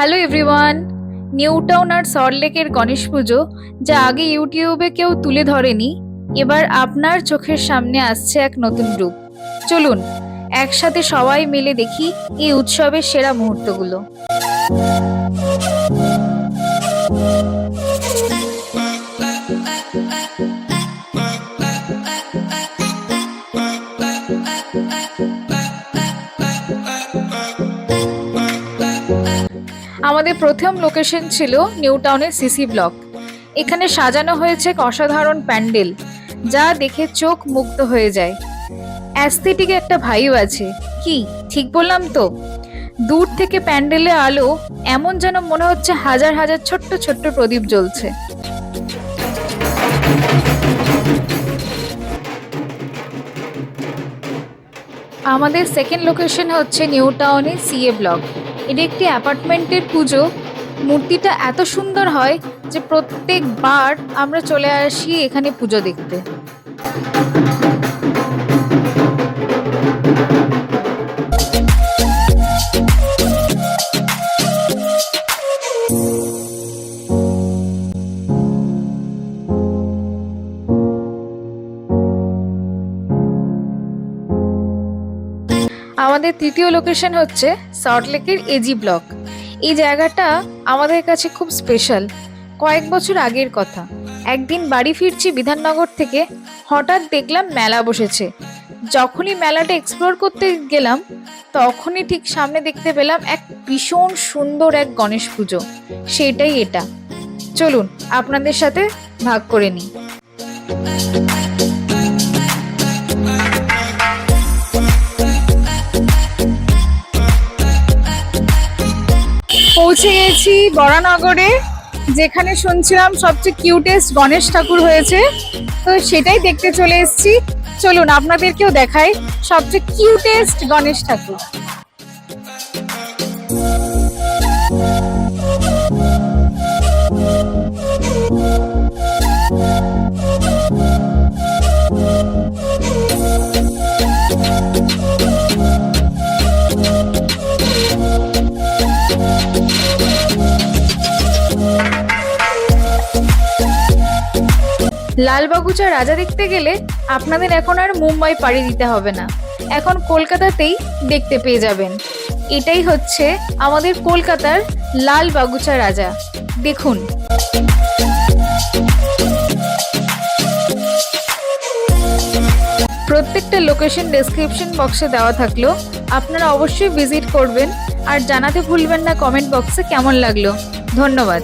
Hello everyone. New town আর সল্টলেকের গণেশ পুজো যা আগে ইউটিউবে কেউ তুলে ধরেনি, এবার আপনার চোখের সামনে আসছে এক নতুন রূপ। চলুন একসাথে সবাই মিলে দেখি এই উৎসবের সেরা মুহূর্তগুলো। আমাদের প্রথম লোকেশন ছিল নিউ টাউনের সিসি ব্লক। এখানে সাজানো হয়েছে এক অসাধারণ প্যান্ডেল, যা দেখে চোখ মুগ্ধ হয়ে যায়। অ্যাস্থেটিকে একটা ভাইব আছে, কি ঠিক বললাম তো? দূর থেকে প্যান্ডেলে আলো এমন যেন মনে হচ্ছে হাজার হাজার ছোট্ট ছোট্ট প্রদীপ জ্বলছে। আমাদের সেকেন্ড লোকেশন হচ্ছে নিউ টাউনের সিএ ব্লক। এটা একটি অ্যাপার্টমেন্টের পুজো। মূর্তিটা এত সুন্দর হয় যে প্রত্যেকবার আমরা চলে আসি এখানে পুজো দেখতে। আমাদের তৃতীয় লোকেশন হচ্ছে সল্টলেকের এজি ব্লক। এই জায়গাটা আমাদের কাছে খুব স্পেশাল। কয়েক বছর আগের কথা, একদিন বাড়ি ফিরছি বিধাননগর থেকে, হঠাৎ দেখলাম মেলা বসেছে। যখনই মেলাটা এক্সপ্লোর করতে গেলাম, তখনই ঠিক সামনে দেখতে পেলাম এক ভীষণ সুন্দর এক গণেশ পুজো। সেটাই এটা। চলুন আপনাদের সাথে ভাগ করে নিই। পৌঁছে গেছি বরানগরে, যেখানে শুনছিলাম সবচেয়ে কিউটেস্ট গণেশ ঠাকুর হয়েছে, তো সেটাই দেখতে চলে এসেছি। চলুন আপনাদেরকেও দেখাই সবচেয়ে কিউটেস্ট গণেশ ঠাকুর। লালবাগুচা রাজা দেখতে গেলে আপনাদের এখন আর মুম্বাই পাড়ি দিতে হবে না, এখন কলকাতাতেই দেখতে পেয়ে যাবেন। এটাই হচ্ছে আমাদের কলকাতার লালবাগুচা রাজা। দেখুন, প্রত্যেকটা লোকেশন ডেসক্রিপশন বক্সে দেওয়া থাকলো, আপনারা অবশ্যই ভিজিট করবেন। আর জানাতে ভুলবেন না কমেন্ট বক্সে কেমন লাগলো। ধন্যবাদ।